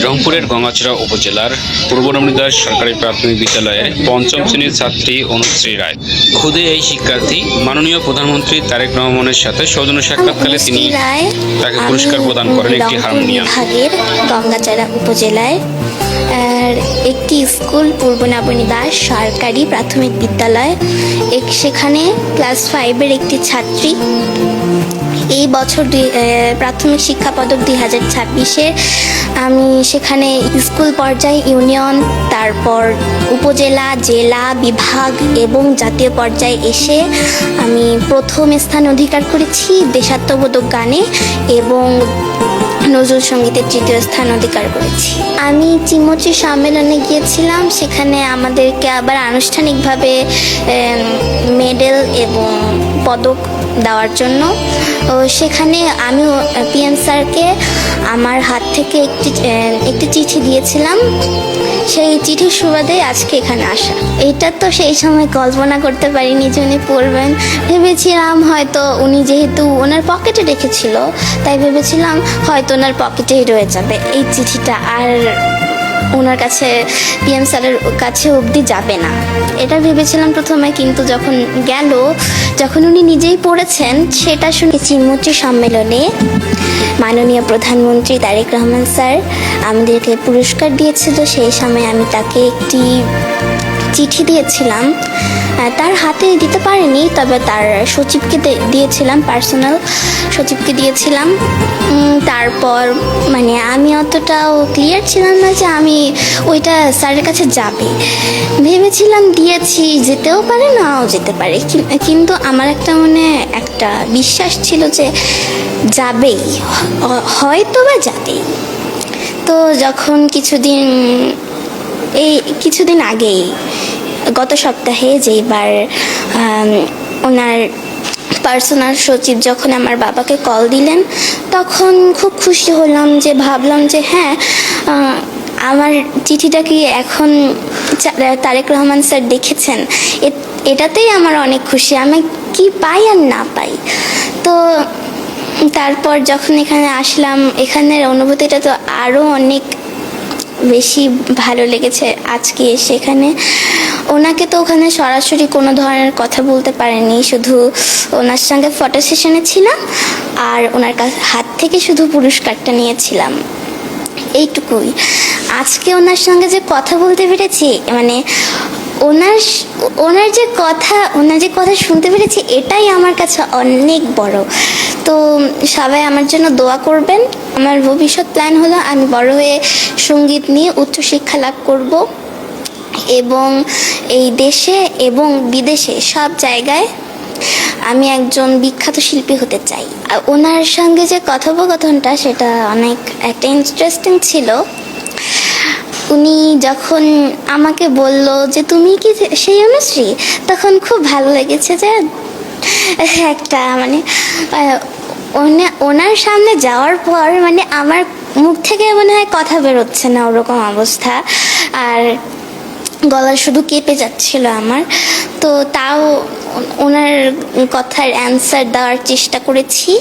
রংপুরের গঙ্গাচড়া উপজেলার পূর্ব নবনীদাস সরকারি প্রাথমিক বিদ্যালয়ের পঞ্চম শ্রেণীর ছাত্রী অনুশ্রী রায়। খুদে এই শিক্ষার্থী মাননীয় প্রধানমন্ত্রী তারেক রহমানের সাথে সৌজন্য সাক্ষাৎকালে তিনি তাকে পুরস্কার প্রদান করেন একটি হারমোনিয়াম। গঙ্গাচড়া উপজেলায় একটি স্কুল পূর্ব নবনীদাস সরকারি প্রাথমিক বিদ্যালয়, সেখানে ক্লাস 5-এর একটি ছাত্রী। এই বছর প্রাথমিক শিক্ষা পদক 2026-এ আমি সেখানে স্কুল পর্যায়ে, ইউনিয়ন, তারপর উপজেলা, জেলা, বিভাগ এবং জাতীয় পর্যায়ে এসে আমি প্রথম স্থান অধিকার করেছি দেশাত্মবোধক গানে এবং নজরুল সঙ্গীতের তৃতীয় স্থান অধিকার করেছি। আমি চিমচি সম্মেলনে গিয়েছিলাম, সেখানে আমাদেরকে আবার আনুষ্ঠানিকভাবে মেডেল এবং পদক দেওয়ার জন্য। সেখানে আমি পিএম স্যারকে আমার হাত থেকে একটি চিঠি দিয়েছিলাম। সেই চিঠির সুবাদে আজকে এখানে আসা। এটা তো সেই সময় কল্পনা করতে পারিনি যে উনি পড়বেন। ভেবেছিলাম হয়তো উনি যেহেতু ওনার পকেটে রেখেছিল, তাই ভেবেছিলাম হয়তো ওনার পকেটেই রয়ে যাবে এই চিঠিটা, আর ওনার কাছে, পিএম স্যারের কাছে অবধি যাবে না, এটা ভেবেছিলাম প্রথমে। কিন্তু যখন উনি নিজেই পড়েছেন, সেটা শুনে চিমচি সম্মেলনে মাননীয় প্রধানমন্ত্রী তারেক রহমান স্যার আমাদেরকে পুরস্কার দিয়েছিল। সেই সময় আমি তাকে একটি চিঠি দিয়েছিলাম, তার হাতে দিতে পারিনি, তবে তার সচিবকে দিয়েছিলাম, পার্সোনাল সচিবকে দিয়েছিলাম। তারপর আমি অতটাও ক্লিয়ার ছিলাম না যে আমি ওইটা স্যারের কাছে যাবে। ভেবেছিলাম দিয়েছি, যেতেও পারে, নাও যেতে পারে, কিন্তু আমার একটা বিশ্বাস ছিল যে যাবেই, হয়তো বা যাবেই। তো যখন কিছুদিন আগেই, গত সপ্তাহে, যেবার ওনার পার্সোনাল সচিব যখন আমার বাবাকে কল দিলেন, তখন খুব খুশি হলাম, যে ভাবলাম যে হ্যাঁ, আমার চিঠিটা কি এখন তারেক রহমান স্যার দেখেছেন, এটাতেই আমার অনেক খুশি। আমি কি পাই আর না পাই। তো তারপর যখন এখানে আসলাম, এখানের অনুভূতিটা তো আরও অনেক বেশি ভালো লেগেছে আজকে এসে। ওনাকে তো ওখানে সরাসরি কোনো ধরনের কথা বলতে পারিনি, শুধু ওনার সঙ্গে ফটো সেশনে ছিলাম আর ওনার হাত থেকে শুধু পুরস্কারটা নিয়েছিলাম, এইটুকুই। আজকে ওনার সঙ্গে যে কথা বলতে পেরেছি, ওনার যে কথা শুনতে পেরেছি, এটাই আমার কাছে অনেক বড়। তো সবাই আমার জন্য দোয়া করবেন। আমার ভবিষ্যৎ প্ল্যান হলো আমি বড় হয়ে সঙ্গীত নিয়ে উচ্চশিক্ষা লাভ করব এবং এই দেশে এবং বিদেশে সব জায়গায় আমি একজন বিখ্যাত শিল্পী হতে চাই। আর ওনার সঙ্গে যে কথোপকথনটা, সেটা অনেক একটা ইন্টারেস্টিং ছিল। উনি যখন আমাকে বলল যে তুমি কি সেই অনুশ্রী, তখন খুব ভালো লেগেছে যে একটা ওনার সামনে যাওয়ার পর আমার মুখ থেকে মনে হয় কথা বেরোচ্ছে না, ওরকম অবস্থা, আর গলা শুধু কেঁপে যাচ্ছিল আমার। তো তাও ওনার কথার অ্যান্সার দেওয়ার চেষ্টা করেছি।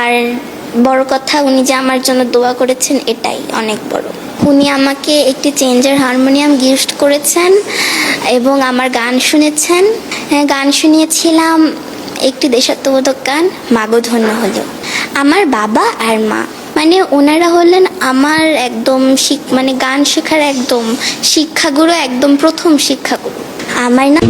আর বড় কথা, উনি যে আমার জন্য দোয়া করেছেন, এটাই অনেক বড়। উনি আমাকে একটি চেঞ্জার হারমোনিয়াম গিফট করেছেন এবং আমার গান শুনেছেন। গান শুনিয়েছিলাম একটি দেশাত্মবোধক গান, মাগো ধন্য হলো। আমার বাবা আর মা ওনারা হলেন আমার একদম গান শেখার একদম শিক্ষাগুরু, একদম প্রথম শিক্ষাগুরু। আমার না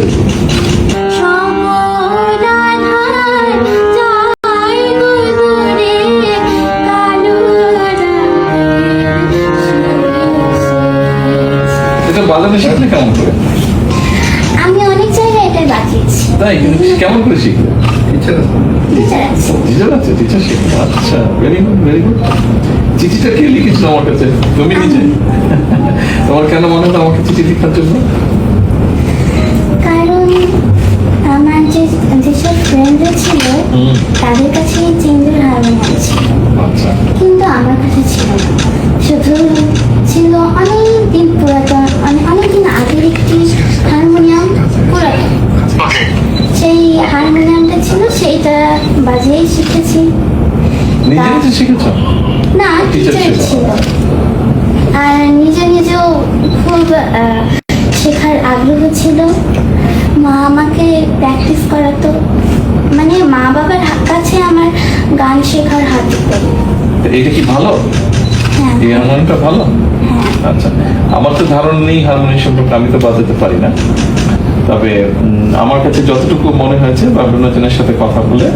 আমি অনেক জায়গায় এটা বাজিয়েছি। তাই? কিন্তু কেমন করে শিখলে? আচ্ছা, ভেরি গুড, ভেরি গুড। চিঠিটা কে লিখেছিল আমার কাছে? তুমি নিজে? তোমার কেন মনে হলো আমাকে চিঠি লেখার জন্য? কারণ আমার যেসব ফ্রেন্ডরা ছিল, তাদের কাছে চেঞ্জের হারমোনিয়াম ছিল, কিন্তু আমার কাছে ছিল না। শুধু ছিল অনেকদিন পুরাতন, অনেকদিন আগের একটি হারমোনিয়াম, পুরাতন। সেই হারমোনিয়ামটা ছিল, সেইটা বাজিয়েই শিখেছি। নিজে শিখেছ? না, টিচারের ছিল। আর নিজে নিজেও খুব শেখার আগ্রহ ছিল। মা আমাকে প্র্যাকটিস করাতো, মানে মা বাবার কাছে আমার গান শেখার হাত দিত। তো এটা কি ভালো? হ্যাঁ, এই হারমোনিয়ামটা ভালো? হ্যাঁ। আচ্ছা, আমার তো ধারণা নেই হারমোনিয়াম সম্পর্কে, আমি তো বাজাতে পারি না। তবে আমার কাছে যতটুকু মনে হয়েছে বা বিনোজনের সাথে কথা বলে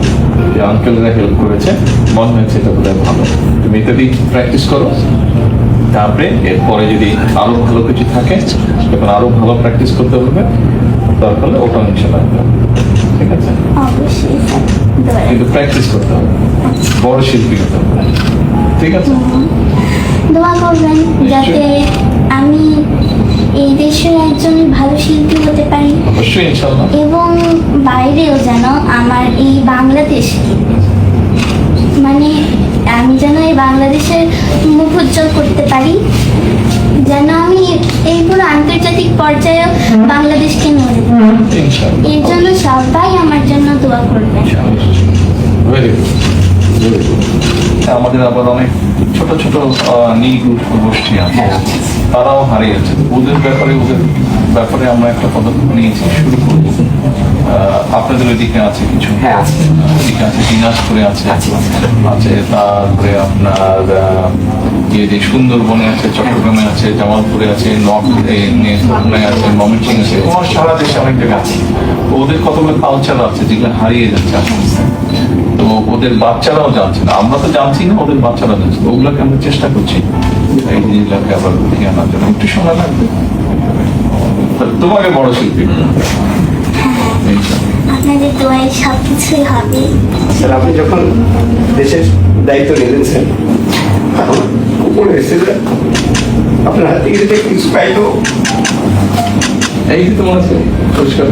যে আঙ্কেলরা হেল্প করেছে, মনে হয়েছে এটা বোধহয় ভালো। তুমি ইত্যাদি প্র্যাকটিস করো, তারপরে এরপরে যদি আরো ভালো কিছু থাকে তখন আরো ভালো প্র্যাকটিস করতে হবে, দরকার হলে ওটা ইনশাল্লাহ হবে। ঠিক আছে, অবশ্যই স্যার, দোয়া কিন্তু প্র্যাকটিস করতে হবে, বড় শিল্পী হতে হবে। ঠিক আছে, দোয়া করবেন যাতে আমি এই দেশের একজন ভালো শিল্পী হতে পারি অবশ্যই ইনশাল্লাহ। এবং বাইরেও যেন আমার এই বাংলাদেশকে, মানে আমি যেন এই বাংলাদেশের মুখ উজ্জ্বল করতে পারি, যেন আমি এই পুরো আন্তর্জাতিক পর্যায়েও বাংলাদেশকে নিয়ে যেতে পারি। ইনশাল্লাহ। এর জন্য সবাই আমার জন্য দোয়া করবেন। Very good. Very good. আমাদের আবার অনেক ছোট ছোট নিগুড় গোষ্ঠী আছে, তারাও হারিয়েছে। ওদের ব্যাপারে আমরা একটা পদক্ষেপ নিয়েছি, শুরু করবো। আপনাদের ওইদিকে আছে কিছু? হ্যাঁ, আছে। ওইদিকে আছে, দিনাজপুরে আছে, আছে। আছে তারপরে আপনার যে সুন্দরবনে আছে, চট্টগ্রামে আছে, জামালপুরে আছে, নোয়াখালীতে আছে, ময়মনসিংহে আছে, ওরা সারা দেশে অনেক জায়গায় আছে। তো ওদের কতগুলো কালচার আছে যেগুলো হারিয়ে যাচ্ছে আস্তে আস্তে। তো ওদের বাচ্চারাও জানছে না, আমরা তো জানছি না, ওদের বাচ্চারা জানছে। তো ওগুলোকে আমরা চেষ্টা করছি এই জিনিসগুলোকে আবার উঠিয়ে আনার জন্য। একটু সময় লাগবে, তা তোমাকে বড় শিল্পী আপনাদের দোয়ায় সব কিছুই হবে। স্যার, আপনি যখন দেশের দায়িত্ব নিয়েছেন তখন উপরে এসে আপনার হাত থেকে ইন্সপায়ার্ড এই যে তোমার পরিষ্কার